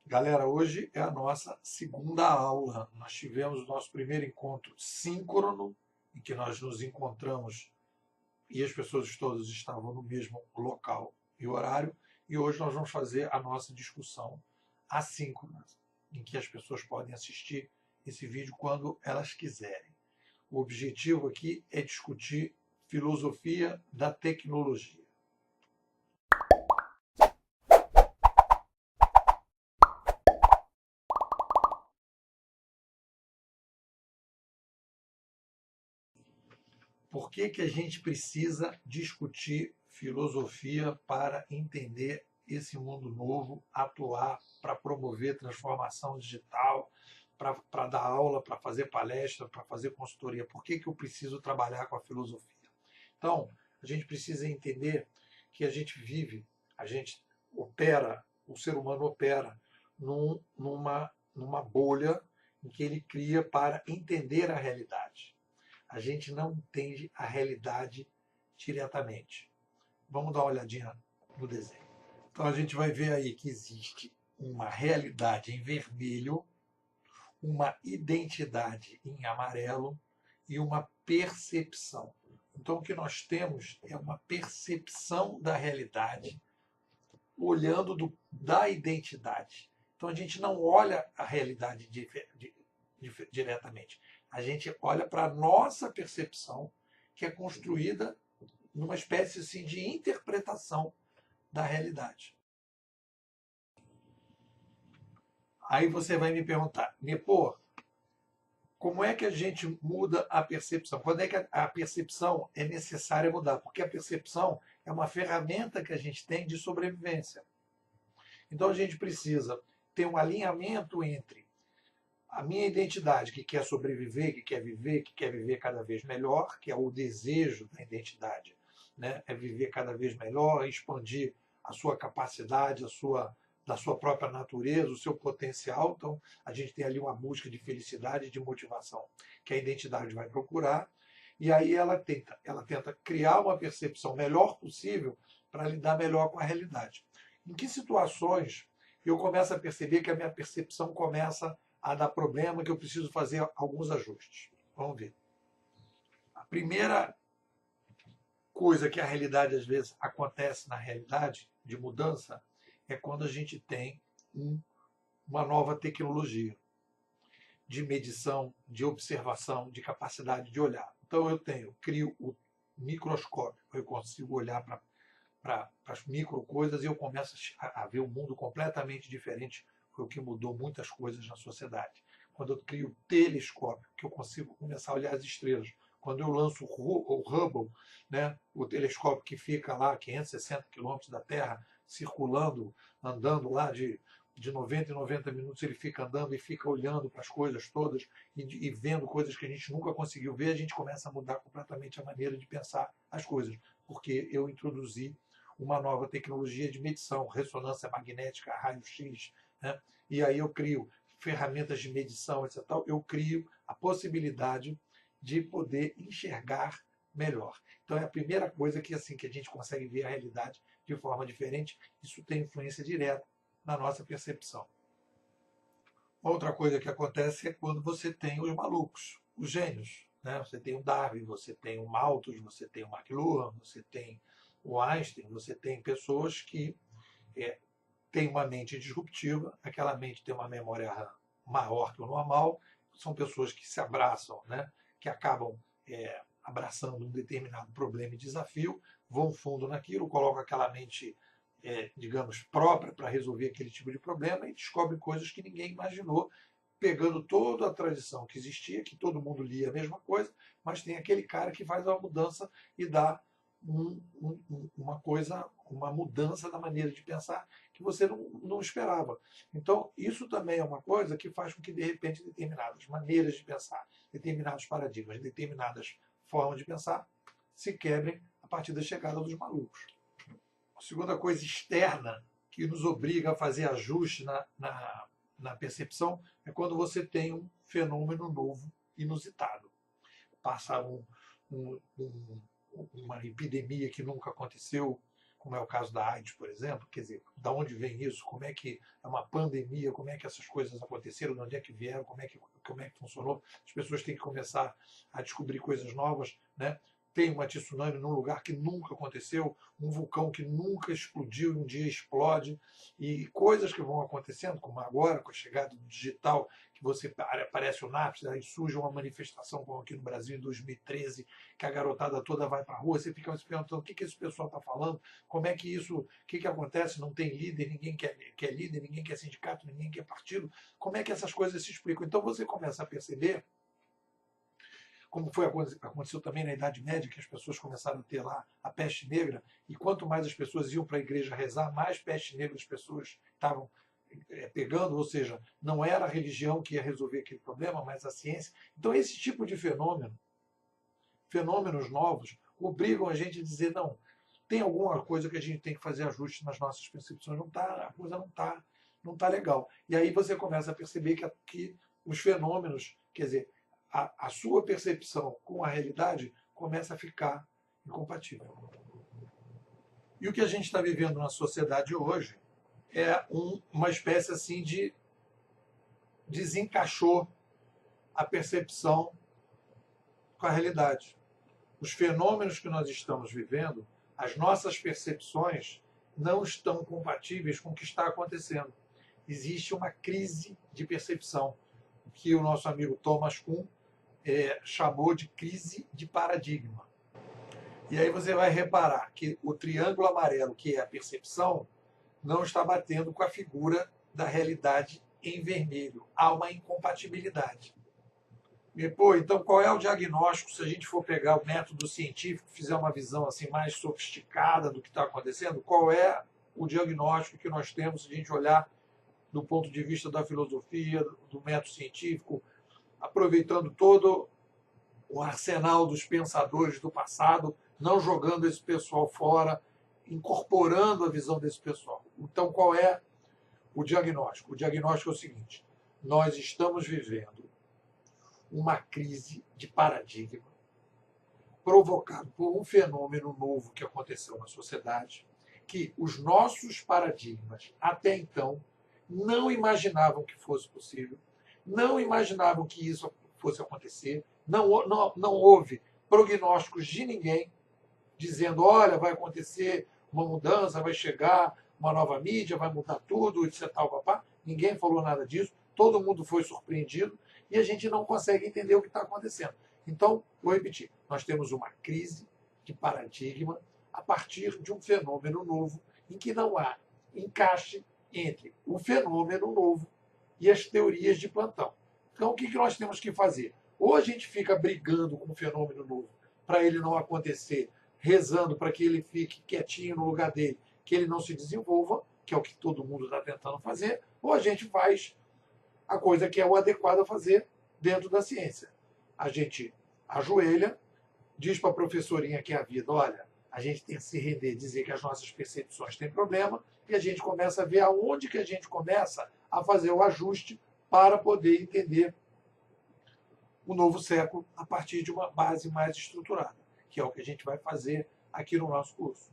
Galera, hoje é a nossa segunda aula. Nós tivemos o nosso primeiro encontro síncrono, em que nós nos encontramos e as pessoas todas estavam no mesmo local e horário. E hoje nós vamos fazer a nossa discussão assíncrona, em que as pessoas podem assistir esse vídeo quando elas quiserem. O objetivo aqui é discutir filosofia da tecnologia. Por que que a gente precisa discutir filosofia para entender esse mundo novo, atuar para promover transformação digital, para dar aula, para fazer palestra, para fazer consultoria? Por que que eu preciso trabalhar com a filosofia? Então, a gente precisa entender que a gente vive, a gente opera, o ser humano opera numa bolha em que ele cria para entender a realidade. A gente não entende a realidade diretamente. Vamos dar uma olhadinha no desenho. Então a gente vai ver aí que existe uma realidade em vermelho, uma identidade em amarelo e uma percepção. Então o que nós temos é uma percepção da realidade olhando da identidade. Então a gente não olha a realidade diretamente. A gente olha para a nossa percepção, que é construída numa espécie assim, de interpretação da realidade. Aí você vai me perguntar, Nepô, como é que a gente muda a percepção? Quando é que a percepção é necessária mudar? Porque a percepção é uma ferramenta que a gente tem de sobrevivência. Então a gente precisa ter um alinhamento entre a minha identidade, que quer sobreviver, que quer viver cada vez melhor, que é o desejo da identidade, né? É viver cada vez melhor, expandir a sua capacidade, da sua própria natureza, o seu potencial. Então, a gente tem ali uma busca de felicidade, de motivação, que a identidade vai procurar, e aí ela tenta criar uma percepção melhor possível para lidar melhor com a realidade. Em que situações eu começo a perceber que a minha percepção começa a dar problema, que eu preciso fazer alguns ajustes? Vamos ver. A primeira coisa que a realidade às vezes acontece na realidade de mudança é quando a gente tem uma nova tecnologia de medição, de observação, de capacidade de olhar. Então crio o microscópio, eu consigo olhar para as micro coisas e eu começo a ver o mundo completamente diferente. Foi o que mudou muitas coisas na sociedade. Quando eu crio o telescópio, que eu consigo começar a olhar as estrelas. Quando eu lanço o Hubble, né, o telescópio que fica lá a 560 quilômetros da Terra, circulando, andando lá de 90 em 90 minutos, ele fica andando e fica olhando para as coisas todas e vendo coisas que a gente nunca conseguiu ver, a gente começa a mudar completamente a maneira de pensar as coisas, porque eu introduzi uma nova tecnologia de medição, ressonância magnética, raio-x, né? E aí eu crio ferramentas de medição, etc. Eu crio a possibilidade de poder enxergar melhor. Então é a primeira coisa que assim que a gente consegue ver a realidade de forma diferente. Isso tem influência direta na nossa percepção. Outra coisa que acontece é quando você tem os malucos, os gênios. Né? Você tem o Darwin, você tem o Malthus, você tem o McLuhan, você tem o Einstein, você tem pessoas que têm uma mente disruptiva, aquela mente tem uma memória RAM maior que o normal, são pessoas que se abraçam, né? Que acabam abraçando um determinado problema e desafio, vão fundo naquilo, colocam aquela mente, digamos, própria para resolver aquele tipo de problema e descobrem coisas que ninguém imaginou, pegando toda a tradição que existia, que todo mundo lia a mesma coisa, mas tem aquele cara que faz uma mudança e dá uma mudança na maneira de pensar que você não esperava. Então, isso também é uma coisa que faz com que, de repente, determinadas maneiras de pensar, determinados paradigmas, determinadas formas de pensar se quebrem a partir da chegada dos malucos. A segunda coisa externa que nos obriga a fazer ajuste na percepção é quando você tem um fenômeno novo, inusitado. Passa uma epidemia que nunca aconteceu, como é o caso da AIDS, por exemplo, quer dizer, da onde vem isso, como é que é uma pandemia, como é que essas coisas aconteceram, de onde é que vieram, como é que funcionou. As pessoas têm que começar a descobrir coisas novas, né? Tem uma tsunami num lugar que nunca aconteceu, um vulcão que nunca explodiu e um dia explode, e coisas que vão acontecendo, como agora, com a chegada do digital, que você aparece o Napster, aí surge uma manifestação como aqui no Brasil em 2013, que a garotada toda vai para a rua, você fica se perguntando o que esse pessoal está falando, como é que isso, o que acontece, não tem líder, ninguém quer líder, ninguém quer sindicato, ninguém quer partido, como é que essas coisas se explicam? Então você começa a perceber, como aconteceu também na Idade Média, que as pessoas começaram a ter lá a peste negra, e quanto mais as pessoas iam para a igreja rezar, mais peste negra as pessoas estavam pegando, ou seja, não era a religião que ia resolver aquele problema, mas a ciência. Então, esse tipo de fenômenos novos, obrigam a gente a dizer, não, tem alguma coisa que a gente tem que fazer ajuste nas nossas percepções, não tá, a coisa não tá legal. E aí você começa a perceber que os fenômenos, quer dizer, a sua percepção com a realidade começa a ficar incompatível. E o que a gente está vivendo na sociedade hoje é uma espécie assim de desencaixou a percepção com a realidade. Os fenômenos que nós estamos vivendo, as nossas percepções não estão compatíveis com o que está acontecendo. Existe uma crise de percepção, que o nosso amigo Thomas Kuhn chamou de crise de paradigma. E aí você vai reparar que o triângulo amarelo, que é a percepção, não está batendo com a figura da realidade em vermelho. Há uma incompatibilidade. E, então qual é o diagnóstico se a gente for pegar o método científico, fizer uma visão assim mais sofisticada do que está acontecendo? Qual é o diagnóstico que nós temos se a gente olhar do ponto de vista da filosofia, do método científico, aproveitando todo o arsenal dos pensadores do passado, não jogando esse pessoal fora, incorporando a visão desse pessoal. Então, qual é o diagnóstico? O diagnóstico é o seguinte: nós estamos vivendo uma crise de paradigma provocado por um fenômeno novo que aconteceu na sociedade, que os nossos paradigmas, até então, não imaginavam que fosse possível, não imaginavam que isso fosse acontecer, não houve prognósticos de ninguém dizendo, olha, vai acontecer uma mudança, vai chegar uma nova mídia, vai mudar tudo, etc. Papá. Ninguém falou nada disso, todo mundo foi surpreendido e a gente não consegue entender o que está acontecendo. Então, vou repetir, nós temos uma crise de paradigma a partir de um fenômeno novo em que não há encaixe entre o fenômeno novo e as teorias de plantão. Então, o que nós temos que fazer? Ou a gente fica brigando com o fenômeno novo para ele não acontecer, rezando para que ele fique quietinho no lugar dele, que ele não se desenvolva, que é o que todo mundo está tentando fazer, ou a gente faz a coisa que é o adequado a fazer dentro da ciência. A gente ajoelha, diz para a professorinha que é a vida, olha, a gente tem que se render, dizer que as nossas percepções têm problema, e a gente começa a ver aonde que a gente começa a fazer o ajuste para poder entender o novo século a partir de uma base mais estruturada, que é o que a gente vai fazer aqui no nosso curso.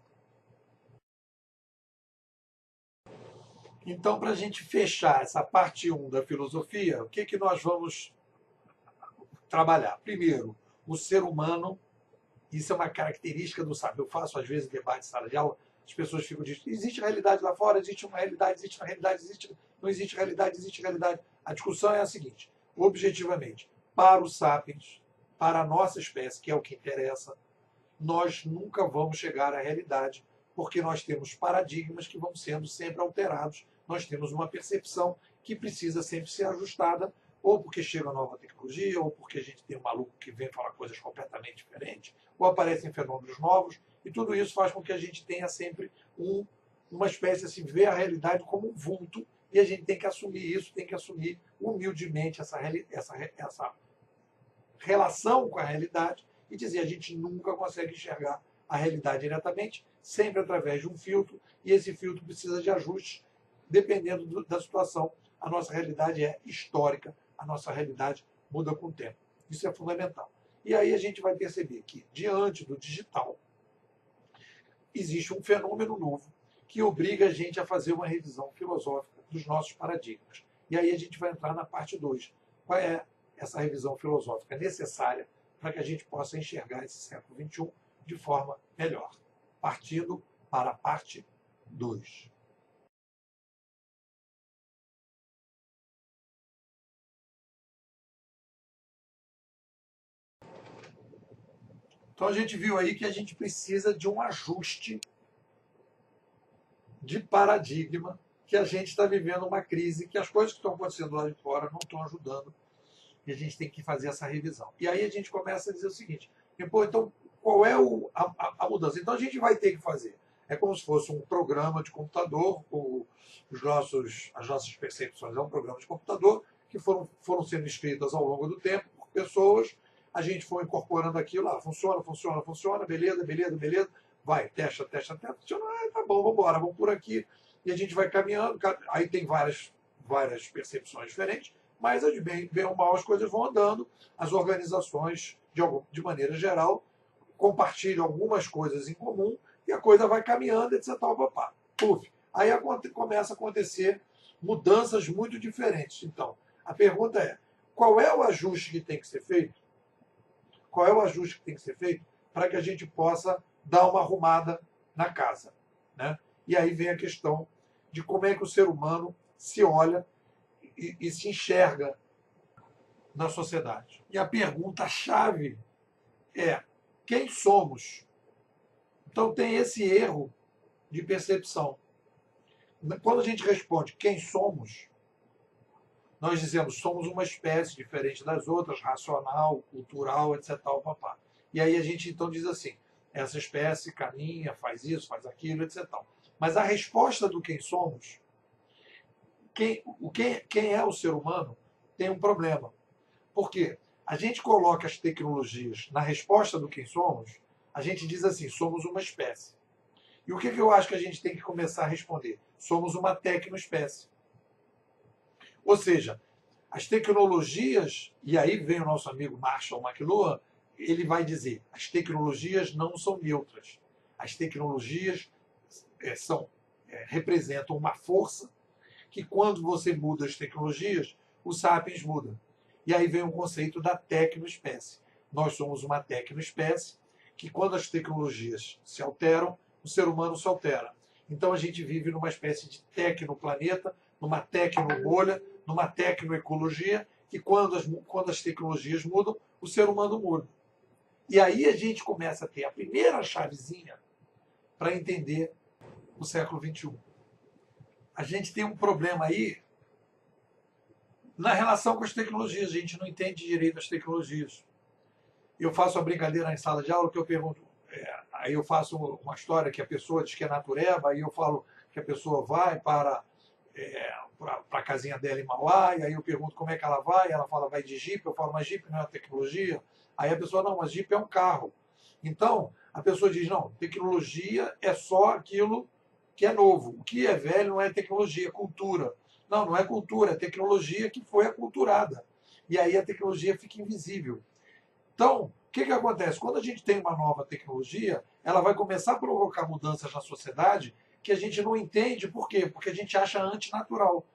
Então, para a gente fechar essa parte 1 da filosofia, o que nós vamos trabalhar? Primeiro, o ser humano, isso é uma característica do saber. Eu faço, às vezes, debate em sala de aula, as pessoas ficam dizendo, existe realidade lá fora, existe uma realidade, existe uma realidade, não existe realidade, existe realidade. A discussão é a seguinte, objetivamente, para os sapiens, para a nossa espécie, que é o que interessa, nós nunca vamos chegar à realidade, porque nós temos paradigmas que vão sendo sempre alterados, nós temos uma percepção que precisa sempre ser ajustada, ou porque chega nova tecnologia, ou porque a gente tem um maluco que vem falar coisas completamente diferentes, ou aparecem fenômenos novos, e tudo isso faz com que a gente tenha sempre uma espécie assim, ver a realidade como um vulto, e a gente tem que assumir isso, tem que assumir humildemente essa relação com a realidade e dizer a gente nunca consegue enxergar a realidade diretamente, sempre através de um filtro, e esse filtro precisa de ajustes dependendo da situação. A nossa realidade é histórica, a nossa realidade muda com o tempo. Isso é fundamental. E aí a gente vai perceber que, diante do digital, existe um fenômeno novo que obriga a gente a fazer uma revisão filosófica dos nossos paradigmas. E aí a gente vai entrar na parte 2. Qual é essa revisão filosófica necessária para que a gente possa enxergar esse século XXI de forma melhor? Partindo para a parte 2. Então a gente viu aí que a gente precisa de um ajuste de paradigma, que a gente está vivendo uma crise, que as coisas que estão acontecendo lá de fora não estão ajudando, e a gente tem que fazer essa revisão. E aí a gente começa a dizer o seguinte, então qual é a mudança? Então a gente vai ter que fazer. É como se fosse um programa de computador, as nossas percepções é um programa de computador, que foram sendo escritas ao longo do tempo por pessoas, a gente foi incorporando aquilo, funciona, beleza, vai, testa, funciona, tá bom, vamos embora, vamos por aqui, e a gente vai caminhando, aí tem várias percepções diferentes, mas bem ou mal as coisas vão andando, as organizações, de maneira geral, compartilham algumas coisas em comum, e a coisa vai caminhando, etc. Papá. Puf. Aí começa a acontecer mudanças muito diferentes. Então, a pergunta é, qual é o ajuste que tem que ser feito? Qual é o ajuste que tem que ser feito para que a gente possa dar uma arrumada na casa? Né? E aí vem a questão de como é que o ser humano se olha e se enxerga na sociedade. E a pergunta-chave é: quem somos? Então tem esse erro de percepção. Quando a gente responde quem somos, nós dizemos somos uma espécie diferente das outras, racional, cultural, etc. Papá. E aí a gente então diz assim, essa espécie caminha, faz isso, faz aquilo, etc. Mas a resposta do quem somos, quem é o ser humano, tem um problema. Por quê? A gente coloca as tecnologias na resposta do quem somos, a gente diz assim, somos uma espécie. E o que eu acho que a gente tem que começar a responder? Somos uma tecnoespécie. Ou seja, as tecnologias, e aí vem o nosso amigo Marshall McLuhan, ele vai dizer, as tecnologias não são neutras. As tecnologias representam uma força que quando você muda as tecnologias, o sapiens muda. E aí vem o conceito da tecnoespécie. Nós somos uma tecnoespécie que quando as tecnologias se alteram, o ser humano se altera. Então a gente vive numa espécie de tecnoplaneta, numa tecnobolha, numa tecnoecologia, que quando as tecnologias mudam, o ser humano muda. E aí a gente começa a ter a primeira chavezinha para entender o século XXI. A gente tem um problema aí na relação com as tecnologias. A gente não entende direito as tecnologias. Eu faço a brincadeira em sala de aula que eu pergunto, aí eu faço uma história que a pessoa diz que é natureba, aí eu falo que a pessoa vai para a casinha dela em Mauá, e aí eu pergunto como é que ela vai, ela fala vai de Jeep, eu falo, mas Jeep não é uma tecnologia? Aí a pessoa, não, mas Jeep é um carro. Então, a pessoa diz, não, tecnologia é só aquilo que é novo. O que é velho não é tecnologia, é cultura. Não, não é cultura, é tecnologia que foi aculturada. E aí a tecnologia fica invisível. Então, o que acontece? Quando a gente tem uma nova tecnologia, ela vai começar a provocar mudanças na sociedade que a gente não entende. Por quê? Porque a gente acha antinatural.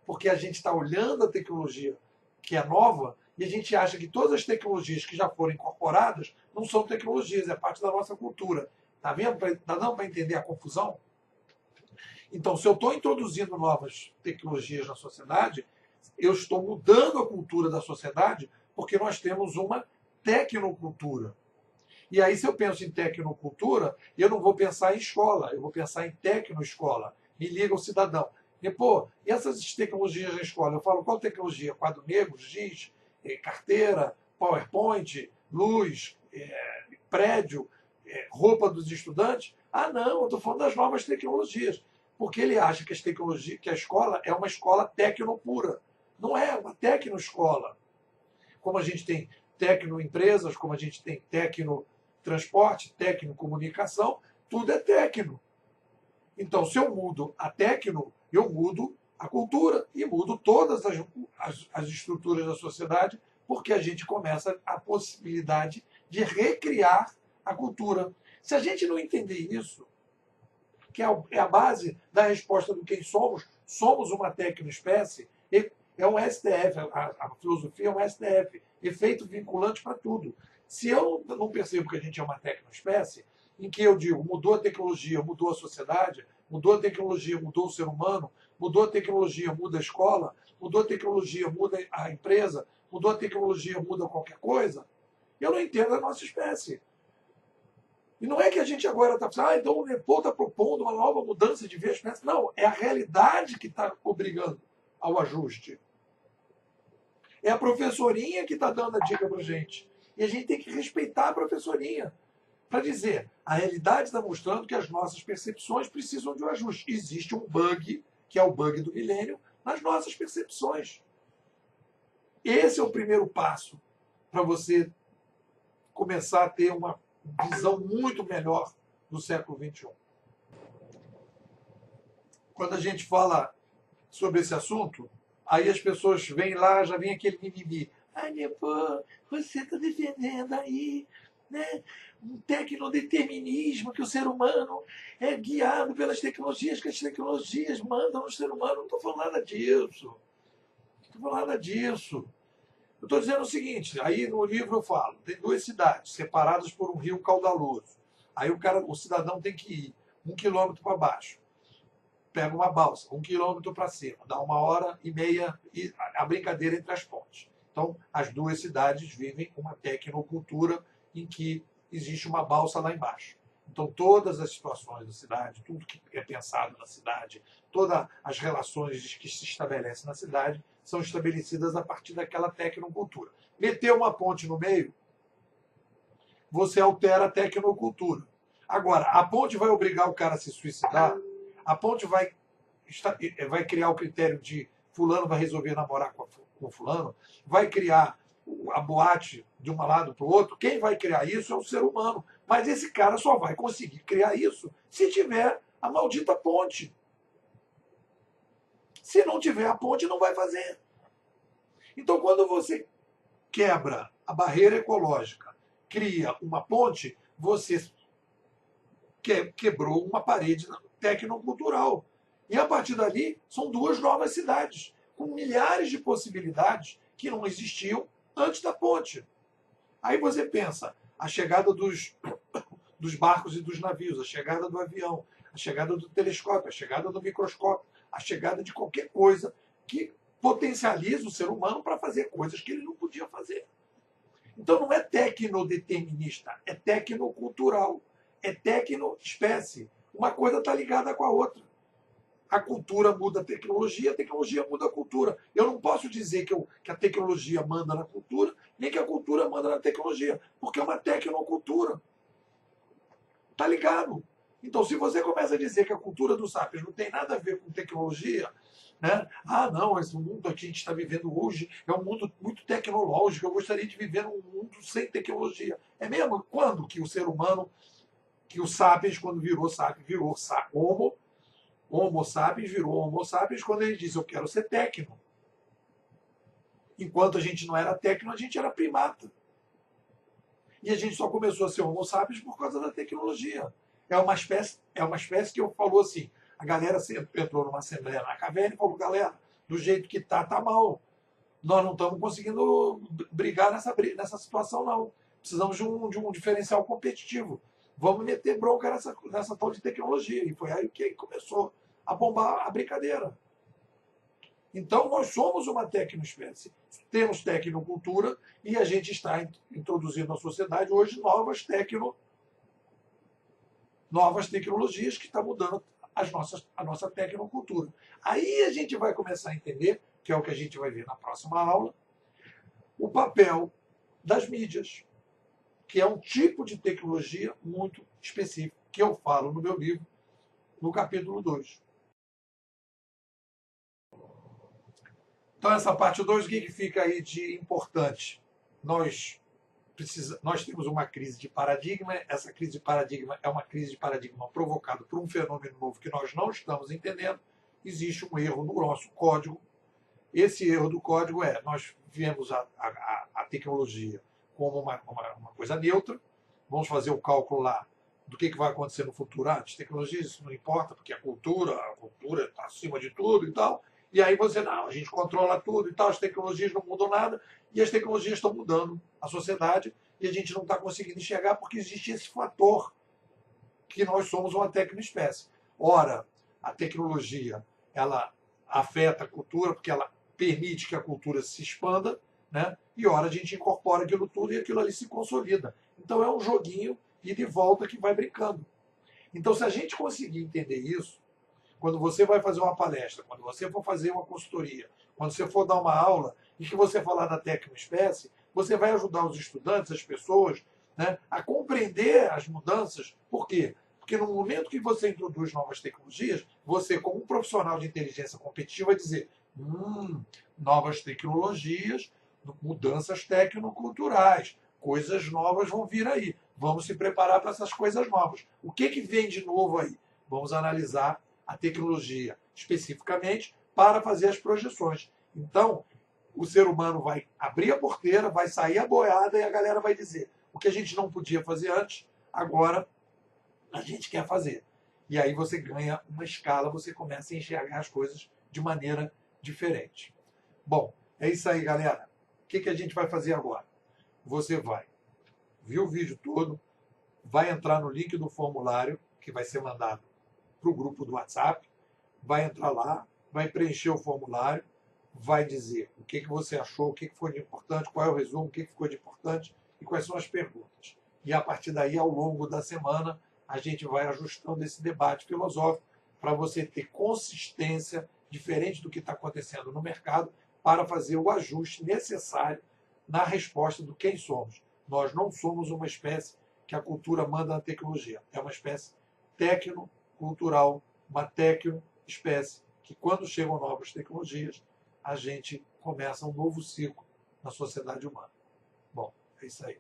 Porque a gente está olhando a tecnologia que é nova e a gente acha que todas as tecnologias que já foram incorporadas não são tecnologias, é parte da nossa cultura. Está vendo? Está dando para entender a confusão? Então, se eu estou introduzindo novas tecnologias na sociedade, eu estou mudando a cultura da sociedade porque nós temos uma tecnocultura. E aí, se eu penso em tecnocultura, eu não vou pensar em escola, eu vou pensar em tecnoescola. Me liga o cidadão. E, e essas tecnologias na escola? Eu falo, qual tecnologia? Quadro negro, giz, carteira, PowerPoint, luz, prédio, roupa dos estudantes? Ah, não, eu estou falando das novas tecnologias. Porque ele acha que, que a escola é uma escola tecnopura. Não é uma tecnoescola. Como a gente tem tecnoempresas, como a gente tem tecnotransporte, tecnocomunicação, tudo é tecno. Então, se eu mudo a tecno, eu mudo a cultura e mudo todas as estruturas da sociedade, porque a gente começa a possibilidade de recriar a cultura. Se a gente não entender isso, que é a base da resposta do quem somos. Somos uma tecnoespécie. É um STF, a filosofia é um STF, efeito vinculante para tudo. Se eu não percebo que a gente é uma tecnoespécie, em que eu digo, mudou a tecnologia, mudou a sociedade, mudou a tecnologia, mudou o ser humano, mudou a tecnologia, muda a escola, mudou a tecnologia, muda a empresa, mudou a tecnologia, muda qualquer coisa, eu não entendo a nossa espécie. E não é que a gente agora está pensando, então o Nepal está propondo uma nova mudança de ver a espécie. Não, é a realidade que está obrigando ao ajuste. É a professorinha que está dando a dica para a gente. E a gente tem que respeitar a professorinha. Para dizer, a realidade está mostrando que as nossas percepções precisam de um ajuste. Existe um bug, que é o bug do milênio, nas nossas percepções. Esse é o primeiro passo para você começar a ter uma visão muito melhor do século XXI. Quando a gente fala sobre esse assunto, aí as pessoas vêm lá, já vem aquele mimimi. Ah, pô, você está defendendo aí, né, um tecnodeterminismo, que o ser humano é guiado pelas tecnologias, que as tecnologias mandam no ser humano. Não estou falando nada disso. Não estou falando nada disso. Eu estou dizendo o seguinte, aí no livro eu falo, tem duas cidades separadas por um rio caudaloso. Aí o cidadão tem que ir 1 quilômetro para baixo. Pega uma balsa, 1 quilômetro para cima, dá 1h30 e a brincadeira entre as pontes. Então, as duas cidades vivem uma tecnocultura em que existe uma balsa lá embaixo. Então, todas as situações da cidade, tudo que é pensado na cidade, todas as relações que se estabelecem na cidade, são estabelecidas a partir daquela tecnocultura. Meter uma ponte no meio, você altera a tecnocultura. Agora, a ponte vai obrigar o cara a se suicidar? A ponte vai criar o critério de fulano vai resolver namorar com fulano? Vai criar a boate de um lado para o outro? Quem vai criar isso é o ser humano. Mas esse cara só vai conseguir criar isso se tiver a maldita ponte. Se não tiver a ponte, não vai fazer. Então, quando você quebra a barreira ecológica, cria uma ponte, você quebrou uma parede tecnocultural. E a partir dali, são duas novas cidades, com milhares de possibilidades que não existiam antes da ponte. Aí você pensa, a chegada dos barcos e dos navios, a chegada do avião, a chegada do telescópio, a chegada do microscópio, a chegada de qualquer coisa que potencializa o ser humano para fazer coisas que ele não podia fazer. Então não é tecnodeterminista, é tecnocultural, é tecnoespécie. Uma coisa está ligada com a outra. A cultura muda a tecnologia muda a cultura. Eu não posso dizer que a tecnologia manda na cultura, nem que a cultura manda na tecnologia, porque é uma tecnocultura. Está ligado? Então, se você começa a dizer que a cultura dos sapiens não tem nada a ver com tecnologia, né? Ah, não, esse mundo que a gente está vivendo hoje é um mundo muito tecnológico, eu gostaria de viver num mundo sem tecnologia. É mesmo? Quando que o ser humano, que o sapiens, quando virou sapiens, virou Homo sapiens, virou Homo sapiens, quando ele diz, eu quero ser tecno. Enquanto a gente não era tecno, a gente era primata. E a gente só começou a ser Homo sapiens por causa da tecnologia. É uma espécie que eu falou assim, a galera entrou numa assembleia na caverna e falou, galera, do jeito que tá mal. Nós não estamos conseguindo brigar nessa situação, não. Precisamos de um diferencial competitivo. Vamos meter bronca nessa tal de tecnologia. E foi aí que começou a bombar a brincadeira. Então, nós somos uma tecnoespécie. Temos tecnocultura e a gente está introduzindo na sociedade hoje novas tecnologias que estão mudando a nossa tecnocultura. Aí a gente vai começar a entender, que é o que a gente vai ver na próxima aula, o papel das mídias, que é um tipo de tecnologia muito específico, que eu falo no meu livro, no capítulo 2. Então, essa parte 2, o que fica aí de importante? Nós temos uma crise de paradigma. Essa crise de paradigma é uma crise de paradigma provocada por um fenômeno novo que nós não estamos entendendo. Existe um erro no nosso código. Esse erro do código nós vemos a tecnologia como uma coisa neutra. Vamos fazer o cálculo lá do que vai acontecer no futuro. Ah, as tecnologias, isso não importa, porque a cultura está acima de tudo e tal. E aí você, não, a gente controla tudo e tal, as tecnologias não mudam nada, e as tecnologias estão mudando a sociedade, e a gente não está conseguindo enxergar porque existe esse fator que nós somos uma tecnoespécie. Ora, a tecnologia, ela afeta a cultura, porque ela permite que a cultura se expanda, né? E ora a gente incorpora aquilo tudo e aquilo ali se consolida. Então é um joguinho ida e volta que vai brincando. Então, se a gente conseguir entender isso, quando você vai fazer uma palestra, quando você for fazer uma consultoria, quando você for dar uma aula e que você falar da tecnoespécie, você vai ajudar os estudantes, as pessoas, né, a compreender as mudanças. Por quê? Porque no momento que você introduz novas tecnologias, você, como um profissional de inteligência competitiva, vai dizer: novas tecnologias, mudanças tecnoculturais, coisas novas vão vir aí. Vamos se preparar para essas coisas novas. O que vem de novo aí? Vamos analisar a tecnologia especificamente para fazer as projeções. Então, o ser humano vai abrir a porteira, vai sair a boiada e a galera vai dizer: o que a gente não podia fazer antes, agora a gente quer fazer. E aí você ganha uma escala, você começa a enxergar as coisas de maneira diferente. Bom, é isso aí, galera. O que a gente vai fazer agora? Você vai ver o vídeo todo, vai entrar no link do formulário que vai ser mandado para o grupo do WhatsApp, vai entrar lá, vai preencher o formulário, vai dizer o que você achou, o que foi de importante, qual é o resumo, o que ficou de importante e quais são as perguntas. E a partir daí, ao longo da semana, a gente vai ajustando esse debate filosófico para você ter consistência, diferente do que está acontecendo no mercado, para fazer o ajuste necessário na resposta do quem somos. Nós não somos uma espécie que a cultura manda na tecnologia. É uma espécie tecnocultural, uma tecnoespécie que, quando chegam novas tecnologias, a gente começa um novo ciclo na sociedade humana. Bom, é isso aí.